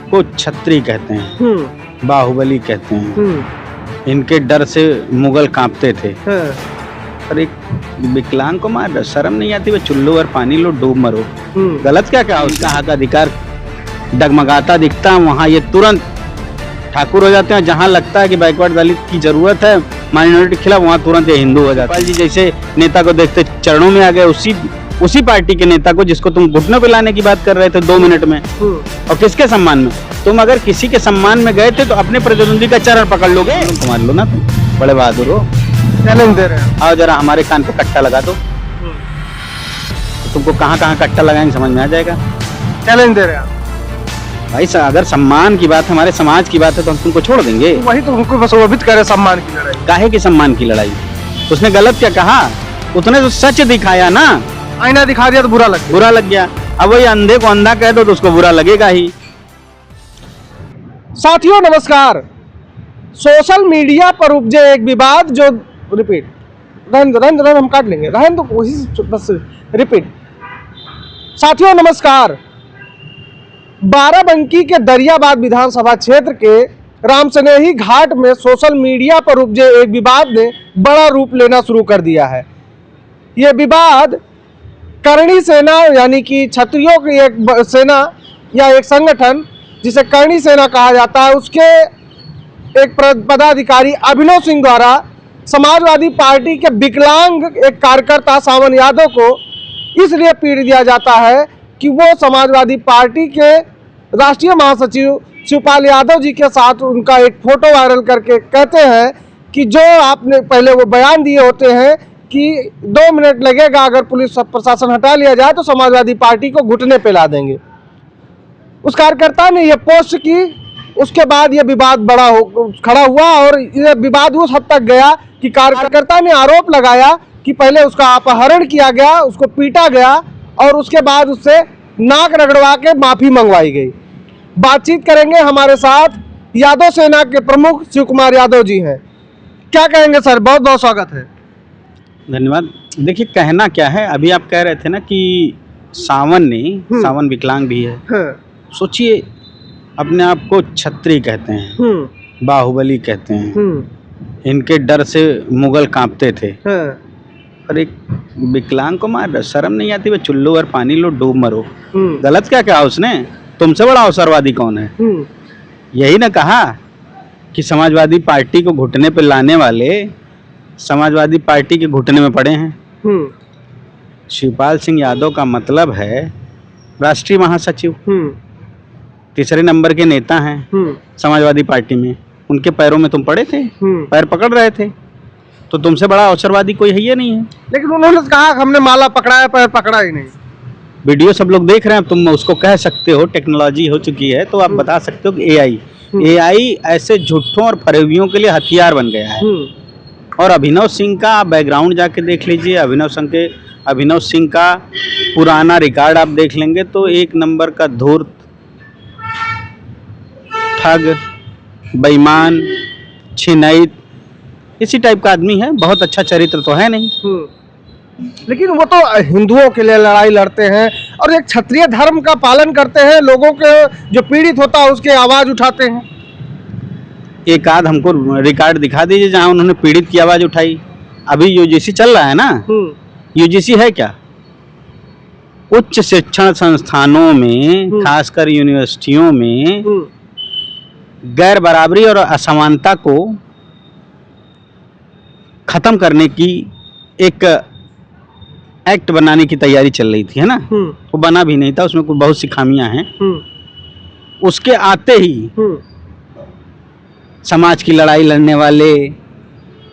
आपको छत्री कहते हैं, बाहुबली कहते हैं, इनके डर से मुगल कांपते थे। और एक विकलांग को मार, शर्म नहीं आती? वो चुल्लू और पानी लो, डूब मरो। गलत क्या क्या? उसका हक अधिकार डगमगाता दिखता है वहाँ ये तुरंत ठाकुर हो जाते हैं। जहाँ लगता है कि बैकवर्ड दलित की जरूरत है, माइनॉरिटी के खिलाफ, वहाँ तुरंत ये हिंदू हो जाता है। जी जैसे नेता को देखते चरणों में आ गए, उसी पार्टी के नेता को जिसको तुम घुटनों पे लाने की बात कर रहे थे 2 मिनट में, और किसके सम्मान में? तुम अगर किसी के सम्मान में गए थे तो अपने प्रतिद्वंदी का चरण पकड़ लोगे? तुम मान लो ना, तुम बड़े बहादुर हो। चैलेंज दे रहे हैं। आओ जरा हमारे कान पे कट्टा लगा दो, तुमको कहाँ कहाँ कट्टा लगाएंगे समझ में आ जाएगा। चैलेंज दे रहे हैं भाई अगर सम्मान की बात, हमारे समाज की बात है तो हम तुमको छोड़ देंगे? तो वही तो उनको बस वो करे सम्मान की लड़ाई। काहे की सम्मान की लड़ाई? उसने गलत क्या कहा? उसने तो सच दिखाया ना। आईना दिखा दिया तो बुरा लग गया। अब वही अंधे को अंधा कह दो तो उसको बुरा लगेगा ही। साथियों नमस्कार। सोशल मीडिया पर उपजे एक विवाद जो रिपीट रहन हम काट लेंगे, रहन तो कोशिश बस रिपीट। साथियों नमस्कार। बाराबंकी के दरियाबाद विधानसभा क्षेत्र के रामसनेही घाट में सोशल मीडिया पर उपजे एक विवाद ने बड़ा रूप लेना शुरू कर दिया है। ये विवाद करणी सेना यानी कि क्षत्रियों की एक सेना या एक संगठन जिसे करणी सेना कहा जाता है, उसके एक पदाधिकारी अभिनव सिंह द्वारा समाजवादी पार्टी के विकलांग एक कार्यकर्ता सावन यादव को इसलिए पीट दिया जाता है कि वो समाजवादी पार्टी के राष्ट्रीय महासचिव शिवपाल यादव जी के साथ उनका एक फोटो वायरल करके कहते हैं कि जो आपने पहले वो बयान दिए होते हैं कि 2 मिनट लगेगा, अगर पुलिस प्रशासन हटा लिया जाए तो समाजवादी पार्टी को घुटने पे ला देंगे। उस कार्यकर्ता ने ये पोस्ट की, उसके बाद ये विवाद खड़ा हुआ और ये विवाद उस हद तक गया कि कार्यकर्ता ने आरोप लगाया कि पहले उसका अपहरण किया गया, उसको पीटा गया और उसके बाद उससे नाक रगड़वा के माफी मंगवाई गई। बातचीत करेंगे, हमारे साथ यादव सेना के प्रमुख शिव कुमार यादव जी हैं। क्या कहेंगे सर? बहुत बहुत स्वागत है। धन्यवाद। देखिए कहना क्या है, अभी आप कह रहे थे ना कि सावन विकलांग भी है। सोचिए, अपने आप को छत्री कहते हैं, बाहुबली कहते हैं, इनके डर से मुगल कांपते थे। और एक विकलांग को मार, शर्म नहीं आती? वो चुल्लू और पानी लो, डूब मरो। गलत क्या कहा उसने? तुमसे बड़ा अवसरवादी कौन है? यही ना कहा कि समाजवादी पार्टी को घुटने पे लाने वाले समाजवादी पार्टी के घुटने में पड़े हैं। शिवपाल सिंह यादव का मतलब है राष्ट्रीय महासचिव, 3 नंबर के नेता हैं समाजवादी पार्टी में। उनके पैरों में तुम पड़े थे, पैर पकड़ रहे थे, तो तुमसे बड़ा अवसरवादी कोई है ही नहीं है। लेकिन उन्होंने कहा हमने माला पकड़ा है, पैर पकड़ा ही नहीं। वीडियो सब लोग देख रहे हैं, तुम उसको कह सकते हो टेक्नोलॉजी हो चुकी है तो आप बता सकते हो कि एआई ऐसे झूठों और फरेबियों के लिए हथियार बन गया है। और अभिनव सिंह का बैकग्राउंड जाके देख लीजिए, अभिनव सिंह का पुराना रिकॉर्ड आप देख लेंगे तो 1 नंबर का धूर्त, ठग, बेईमान, छिनैत, इसी टाइप का आदमी है। बहुत अच्छा चरित्र तो है नहीं। लेकिन वो तो हिंदुओं के लिए लड़ाई लड़ते हैं और एक क्षत्रिय धर्म का पालन करते हैं, लोगों के जो पीड़ित होता है उसके आवाज उठाते हैं। एक आध हमको रिकॉर्ड दिखा दीजिए जहां उन्होंने पीड़ित की आवाज उठाई। अभी यूजीसी चल रहा है ना, यूजीसी है क्या? उच्च शिक्षण संस्थानों में, खासकर यूनिवर्सिटियों में गैर बराबरी और असमानता को खत्म करने की एक एक्ट बनाने की तैयारी चल रही थी, है ना? वो बना भी नहीं था, उसमें कुछ बहुत सी खामियां हैं। उसके आते ही समाज की लड़ाई लड़ने वाले,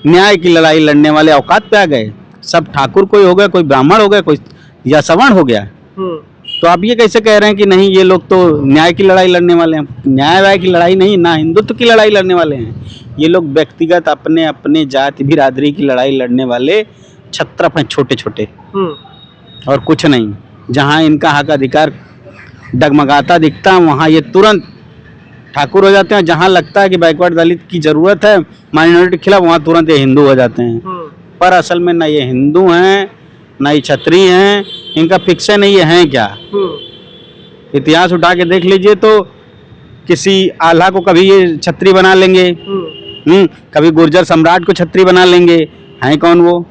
न्याय की लड़ाई लड़ने वाले औकात पे आ गए। सब ठाकुर कोई हो गया, कोई ब्राह्मण हो गया, कोई या सवर्ण हो गया। तो आप ये कैसे कह रहे हैं कि नहीं ये लोग तो न्याय की लड़ाई लड़ने वाले हैं? न्याय की लड़ाई नहीं, ना हिंदुत्व की लड़ाई लड़ने वाले हैं। ये लोग व्यक्तिगत अपने अपने जाति बिरादरी की लड़ाई लड़ने वाले छत्रप हैं, छोटे छोटे, और कुछ नहीं। जहाँ इनका हक अधिकार डगमगाता दिखता है वहाँ ये तुरंत ठाकुर हो जाते हैं। जहाँ लगता है कि बैकवर्ड दलित की जरूरत है, माइनॉरिटी के खिलाफ, वहाँ तुरंत ये हिंदू हो जाते हैं। पर असल में ना ये हिंदू हैं ना ये क्षत्रिय हैं, इनका फिक्सन नहीं है क्या? इतिहास उठा के देख लीजिए तो किसी आल्हा को कभी ये छत्री बना लेंगे, कभी गुर्जर सम्राट को छत्री बना लेंगे। हैं कौन वो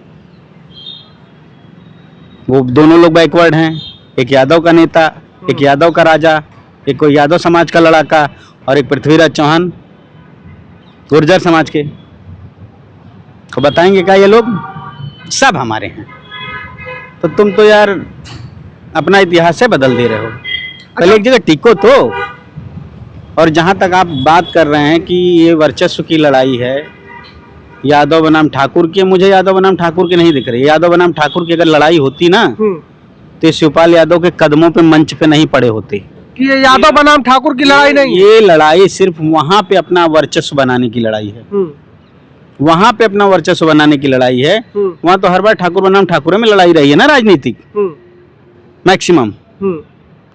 दोनों लोग बैकवर्ड हैं। एक यादव का नेता, एक यादव का राजा, एक कोई यादव समाज का लड़ाका और एक पृथ्वीराज चौहान गुर्जर समाज के। तो बताएंगे क्या ये लोग सब हमारे हैं? तो तुम तो यार अपना इतिहास से बदल दे रहे हो। कल एक जगह टिको तो। और जहां तक आप बात कर रहे हैं कि ये वर्चस्व की लड़ाई है यादव बनाम ठाकुर की, मुझे यादव बनाम ठाकुर की नहीं दिख रही। यादव बनाम ठाकुर की अगर लड़ाई होती ना तो शिवपाल यादव के कदमों पे मंच पे नहीं पड़े होते। कि ये यादव बनाम ठाकुर की लड़ाई नहीं, ये लड़ाई सिर्फ वहां पे अपना वर्चस्व बनाने की लड़ाई है। वहां पे अपना वर्चस्व बनाने की लड़ाई है। वहां तो हर बार ठाकुर बनाम ठाकुर में लड़ाई रही है ना राजनीतिक मैक्सिमम।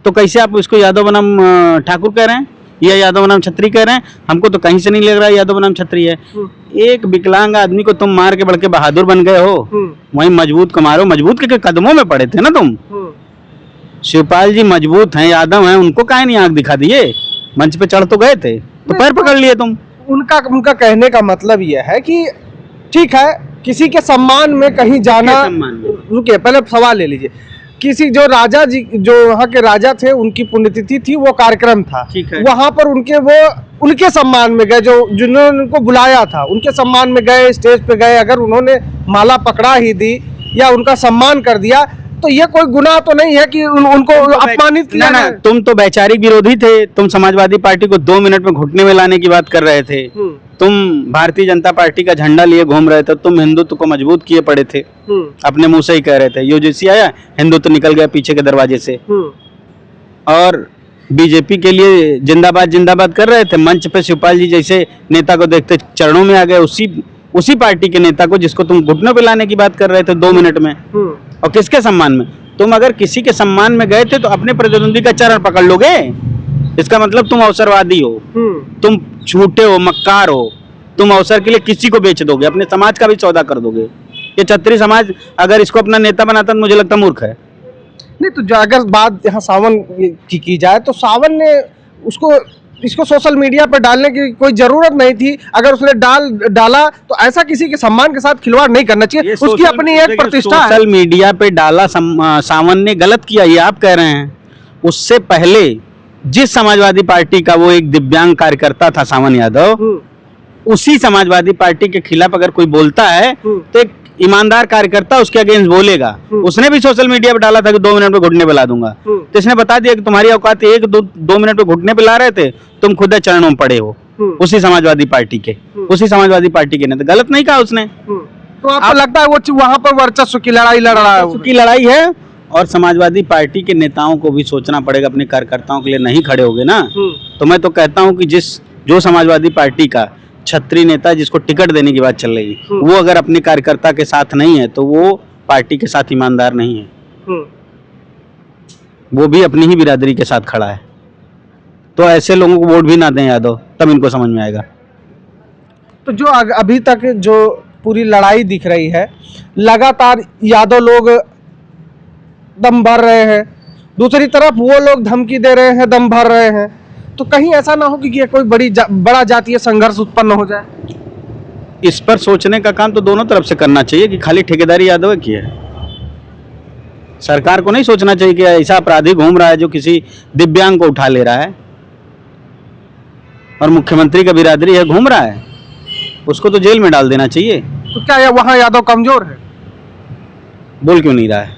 तो कैसे आप इसको यादव बनाम ठाकुर कह रहे हैं या यादव बनाम छत्री कह रहे हैं? हमको तो कहीं से नहीं लग रहा है यादव बनाम छत्री है। एक विकलांग आदमी को तुम मार के बढ़ के बहादुर बन गए हो, वहीं मजबूत को मारो। मजबूत के कदमों में पड़े थे ना तुम। शिवपाल जी मजबूत हैं, यादव हैं, उनको काहे नहीं आंख दिखा दिए? मंच पे चढ़ तो गए थे, तो पैर पकड़ लिए तुम। उनका कहने का मतलब यह है कि ठीक है, किसी के सम्मान में कहीं जाना। रुकिए, पहले सवाल ले लीजिए। किसी जो राजा जी, जो वहाँ के राजा थे, उनकी पुण्यतिथि थी, वो कार्यक्रम था, वहां पर उनके सम्मान में गए, जिन्होंने उनको बुलाया था उनके सम्मान में गए, स्टेज पे गए। अगर उन्होंने माला पकड़ा ही दी या उनका सम्मान कर दिया तो ये कोई गुनाह तो नहीं है कि उनको अपमानित किया। ना, तुम तो वैचारिक विरोधी थे। तुम समाजवादी पार्टी को 2 मिनट में घुटने में लाने की बात कर रहे थे। तुम भारतीय जनता पार्टी का झंडा लिए घूम रहे थे। तुम हिंदुत्व को मजबूत किए पड़े थे, अपने मुंह से ही कह रहे थे। यूजीसी आया, हिंदुत्व निकल गया पीछे के दरवाजे से। और बीजेपी के लिए जिंदाबाद जिंदाबाद कर रहे थे। मंच पे शिवपाल जी जैसे नेता को देखते चरणों में आ गए, उसी पार्टी के नेता को जिसको तुम घुटनों पे लाने की बात कर रहे थे 2 मिनट में। और किसके सम्मान में? तुम अगर किसी के सम्मान में गए थे तो अपने प्रतिद्वंदी का चरण पकड़ लोगे। इसका मतलब तुम अवसरवादी हो, तुम झूठे हो, मक्कार हो। तुम अवसर के लिए किसी को बेच दोगे, अपने समाज का भी सौदा कर दोगे। ये छत्री समाज अगर इसको अपना नेता बनाता तो मुझे लगता मूर्ख है। नहीं तो अगर बात यहाँ सावन की जाए तो सावन ने इसको सोशल मीडिया पर डालने की कोई जरूरत नहीं थी। अगर उसने डाला तो ऐसा किसी के सम्मान के साथ खिलवाड़ नहीं करना चाहिए। उसकी अपनी एक प्रतिष्ठा है। सोशल मीडिया पे डाला सावन ने गलत किया, ये आप कह रहे हैं। उससे पहले जिस समाजवादी पार्टी का वो एक दिव्यांग कार्यकर्ता था सावन यादव, उसी समाजवादी पार्टी के खिलाफ अगर कोई बोलता है तो एक ईमानदार कार्यकर्ता उसके अगेंस्ट बोलेगा। उसने भी सोशल मीडिया पे डाला था कि 2 मिनट में घुटने पे ला दूंगा। तो इसने बता दिया कि तुम्हारी औकात 1-2 मिनट में घुटने पे ला रहे थे, तुम खुद चरणों में पड़े हो। उसी समाजवादी पार्टी के नेता। गलत नहीं कहा उसने। तो आपको लगता है वो वहां पर वर्चस्व की लड़ाई लड़ रहा है? वर्चस्व की लड़ाई है। और समाजवादी पार्टी के नेताओं को भी सोचना पड़ेगा, अपने कार्यकर्ताओं के लिए नहीं खड़े होगे ना। तो मैं तो कहता हूँ कि जो समाजवादी पार्टी का छत्री नेता जिसको टिकट देने की बात चल रही है, वो अगर अपने कार्यकर्ता के साथ नहीं है तो वो पार्टी के साथ ईमानदार नहीं है। वो भी अपनी ही बिरादरी के साथ खड़ा है। तो ऐसे लोगों को वोट भी ना दें यादव, तब इनको समझ में आएगा। तो जो अभी तक जो पूरी लड़ाई दिख रही है, लगातार यादव लोग दम भर रहे हैं, दूसरी तरफ वो लोग धमकी दे रहे हैं, दम भर रहे हैं। तो कहीं ऐसा ना हो कि ये कोई बड़ा जातीय संघर्ष उत्पन्न हो जाए? इस पर सोचने का काम तो दोनों तरफ से करना चाहिए कि खाली ठेकेदारी यादव की है। सरकार को नहीं सोचना चाहिए कि ऐसा अपराधी घूम रहा है जो किसी दिव्यांग को उठा ले रहा है और मुख्यमंत्री का बिरादरी है, घूम रहा है, उसको तो जेल में डाल देना चाहिए। तो क्या वहां यादव कमजोर है? बोल क्यों नहीं रहा है?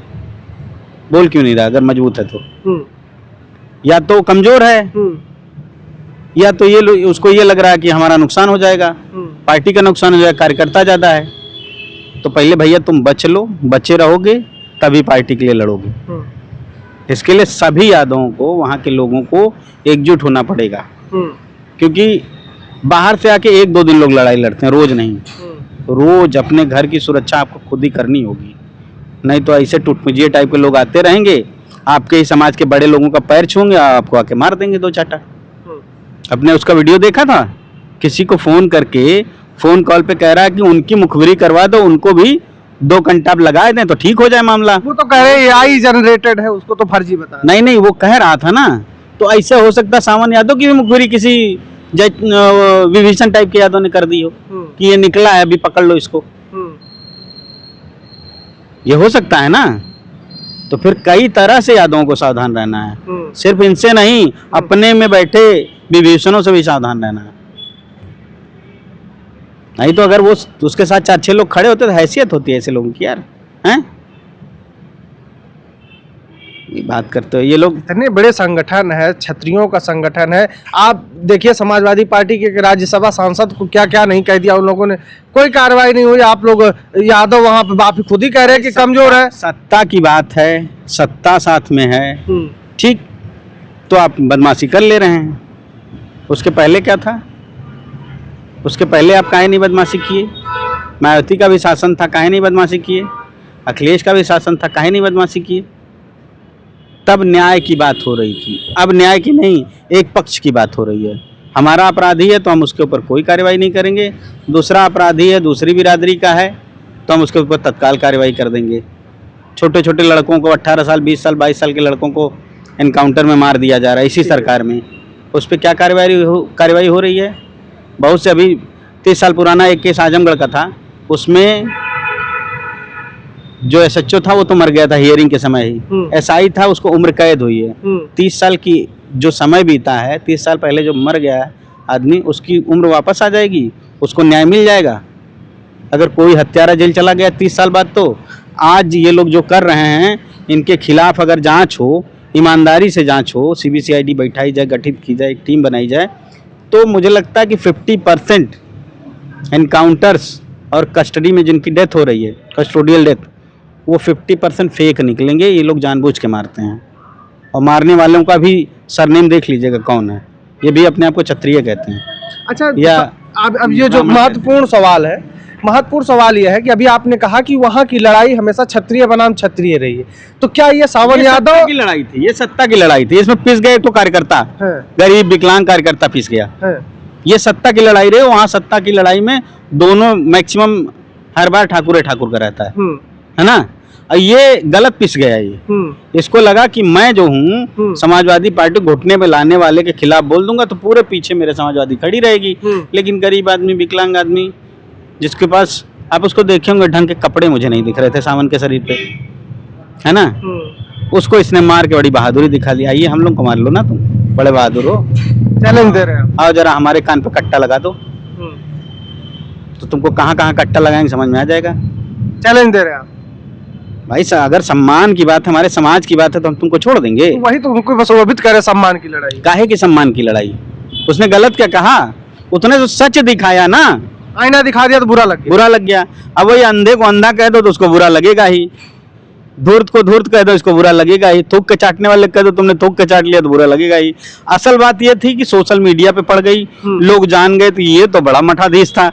बोल क्यों नहीं रहा? अगर मजबूत है तो या तो कमजोर है या तो उसको ये लग रहा है कि हमारा नुकसान हो जाएगा, पार्टी का नुकसान हो जाएगा, कार्यकर्ता ज्यादा है। तो पहले भैया तुम बचे रहोगे तभी पार्टी के लिए लड़ोगे। इसके लिए सभी यादवों को, वहां के लोगों को एकजुट होना पड़ेगा। क्योंकि बाहर से आके 1-2 दिन लोग लड़ाई लड़ते हैं, रोज नहीं। रोज अपने घर की सुरक्षा आपको खुद ही करनी होगी, नहीं तो ऐसे टुटमुजिए टाइप के लोग आते रहेंगे, आपके ही समाज के बड़े लोगों का पैर छूंगे, आपको आके मार देंगे 2 चाटा। अपने उसका वीडियो देखा था, किसी को फोन करके फोन कॉल पे कह रहा है कि उनकी मुखबिरी करवा दो, उनको भी 2 घंटा लगा दें तो ठीक हो जाए मामला। वो तो कह रहे AI जनरेटेड है, उसको तो फर्जी बता। नहीं, वो कह रहा था ना तो ऐसे हो सकता है सावन यादव की भी मुखबिरी किसी विभीषण टाइप के यादव ने कर दी हो कि ये निकला है, अभी पकड़ लो इसको। ये हो सकता है ना। तो फिर कई तरह से यादवों को सावधान रहना है, सिर्फ इनसे नहीं, अपने में बैठे विभीषणों से भी सावधान रहना है। नहीं तो अगर वो उसके साथ 4-6 लोग खड़े होते तो हैसियत होती है ऐसे लोगों की यार, हैं? ये बात करते हो ये लोग। इतने बड़े संगठन है, क्षत्रियों का संगठन है। आप देखिए समाजवादी पार्टी के राज्यसभा सांसद को क्या क्या नहीं कह दिया उन लोगों ने, कोई कार्रवाई नहीं हुई। आप लोग यादव वहां पे आप खुद ही कह रहे हैं कि कमजोर है। सत्ता की बात है, सत्ता साथ में है, ठीक, तो आप बदमाशी कर ले रहे हैं। उसके पहले क्या था? उसके पहले आप काहे नहीं बदमाशी किए? मायावती का भी शासन था, काहे नहीं बदमाशी किए? अखिलेश का भी शासन था, काहे नहीं बदमाशी किए? तब न्याय की बात हो रही थी। अब न्याय की नहीं, एक पक्ष की बात हो रही है। हमारा अपराधी है तो हम उसके ऊपर कोई कार्रवाई नहीं करेंगे, दूसरा अपराधी है, दूसरी बिरादरी का है तो हम उसके ऊपर तत्काल कार्रवाई कर देंगे। छोटे छोटे लड़कों को 18 साल 20 साल 22 साल के लड़कों को एनकाउंटर में मार दिया जा रहा है इसी सरकार में। उस पर क्या कार्रवाई हो रही है? बहुत से अभी 30 साल पुराना एक केस आजमगढ़ का था, उसमें जो SHO था वो तो मर गया था हियरिंग के समय ही, SI था उसको उम्र कैद हुई है। 30 साल की जो समय बीता है, 30 साल पहले जो मर गया है आदमी, उसकी उम्र वापस आ जाएगी, उसको न्याय मिल जाएगा। अगर कोई हत्यारा जेल चला गया 30 साल बाद, तो आज ये लोग जो कर रहे हैं इनके खिलाफ अगर जांच हो, ईमानदारी से जांच हो, CBCID बैठाई जाए, गठित की जाए, एक टीम बनाई जाए, तो मुझे लगता है कि 50% एनकाउंटर्स और कस्टडी में जिनकी डेथ हो रही है, कस्टोडियल डेथ, वो 50% फेक निकलेंगे। ये लोग जानबूझ के मारते हैं। और मारने वालों का भी सरनेम देख लीजिएगा कौन है, ये भी अपने आप को क्षत्रिय कहते हैं। अच्छा, या अब ये जो महत्वपूर्ण सवाल है, महत्वपूर्ण सवाल यह है कि अभी आपने कहा कि वहाँ की लड़ाई हमेशा क्षत्रिय बनाम क्षत्रिय रही है, तो क्या ये सावन यादव की लड़ाई थी? ये सत्ता की लड़ाई थी, इसमें पिस गए तो कार्यकर्ता, गरीब विकलांग कार्यकर्ता पिस गया। ये सत्ता की लड़ाई रही। वहाँ सत्ता की लड़ाई में दोनों मैक्सिमम हर बार ठाकुर का रहता है ना। ये गलत पिस गया। ये इसको लगा कि मैं जो हूँ समाजवादी पार्टी घुटने पे लाने वाले के खिलाफ बोल दूंगा तो पूरे पीछे मेरे समाजवादी खड़ी रहेगी। लेकिन गरीब आदमी, विकलांग आदमी, जिसके पास आप उसको देखे होंगे ढंग के कपड़े मुझे नहीं दिख रहे थे सावन के शरीर पे, है ना, उसको इसने मार के बड़ी बहादुरी दिखा दी। आइए हम लोग को मार लो ना, तुम बड़े बहादुर हो, चैलेंज दे रहे हैं। आओ जरा हमारे कान पे कट्टा लगा दो, तो तुमको कहाँ कहाँ कट्टा लगाएंगे समझ में आ जाएगा। चैलेंज दे रहे हैं भाई। अगर सम्मान की बात है, हमारे समाज की बात है, तो हम तुमको छोड़ देंगे? वही तो उनको बस प्रभावित करे सम्मान की लड़ाई। काहे की सम्मान की लड़ाई? उसने गलत क्या कहा? उसने तो सच दिखाया ना, आईना दिखा दिया तो बुरा लग गया। अब वही अंधे को अंधा कह दो तो उसको बुरा लगेगा ही, धूर्त को धूर्त कह दो इसको बुरा लगेगा ही, थूक के चाटने वाले कह दो तुमने थूक के चाट लिया तो बुरा लगेगा ही। असल बात ये थी कि सोशल मीडिया पे पड़ गई, लोग जान गए, तो ये तो बड़ा मठाधीश था।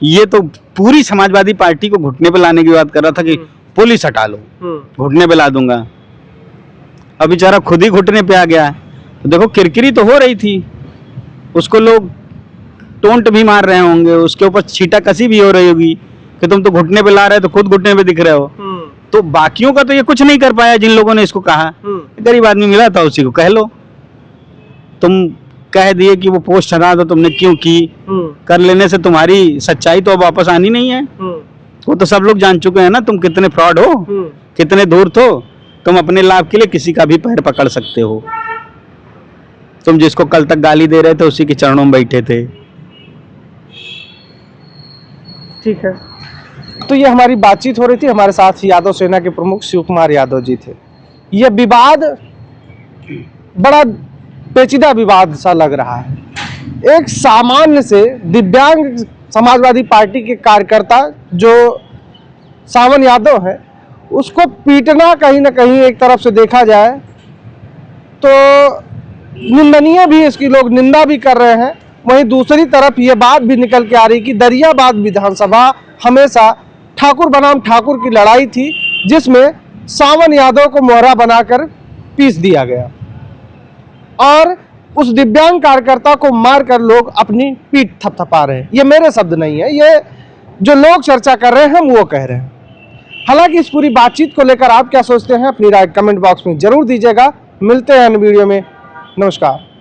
ये तो पूरी समाजवादी पार्टी को घुटने पे लाने की बात कर रहा था कि पुलिस हटा लो, घुटने पे ला दूंगा। अब बेचारा खुद ही घुटने पे आ गया। तो देखो किरकिरी तो हो रही थी, उसको लोग टोंट भी मार रहे होंगे, उसके ऊपर छीटा कसी भी हो रही होगी कि तुम तो घुटने पे ला रहे हो, तो खुद घुटने पे दिख रहे हो। तो बाकियों का तो ये कुछ नहीं कर पाया जिन लोगों ने इसको कहा। गरीब आदमी मिला था, उसी को कह लो। तुम कह दिए कि वो पोस्ट हटा दो, तुमने क्यों की? कर लेने से तुम्हारी सच्चाई तो अब वापस आनी नहीं है। वो तो सब लोग जान चुके हैं ना तुम कितने फ्रॉड हो, कितने धूर्त हो। तुम अपने लाभ के लिए किसी का भी पैर पकड़ सकते हो। तुम जिसको कल तक गाली दे रहे थे उसी के चरणों में बैठे थे। ठीक है, तो ये हमारी बातचीत हो रही थी। हमारे साथ यादव सेना के प्रमुख शिव कुमार यादव जी थे। ये विवाद बड़ा पेचीदा विवाद सा लग रहा है। एक सामान्य से दिव्यांग समाजवादी पार्टी के कार्यकर्ता जो सावन यादव है, उसको पीटना कहीं ना कहीं एक तरफ से देखा जाए तो निंदनीय भी, इसकी लोग निंदा भी कर रहे हैं। वहीं दूसरी तरफ ये बात भी निकल के आ रही कि दरियाबाद विधानसभा हमेशा ठाकुर बनाम ठाकुर की लड़ाई थी, जिसमें सावन यादव को मोहरा बनाकर पीस दिया गया और उस दिव्यांग कार्यकर्ता को मारकर लोग अपनी पीठ थपथपा रहे हैं। ये मेरे शब्द नहीं है, ये जो लोग चर्चा कर रहे हैं हम वो कह रहे हैं। हालांकि इस पूरी बातचीत को लेकर आप क्या सोचते हैं अपनी राय कमेंट बॉक्स में जरूर दीजिएगा। मिलते हैं अन्य वीडियो में, नमस्कार।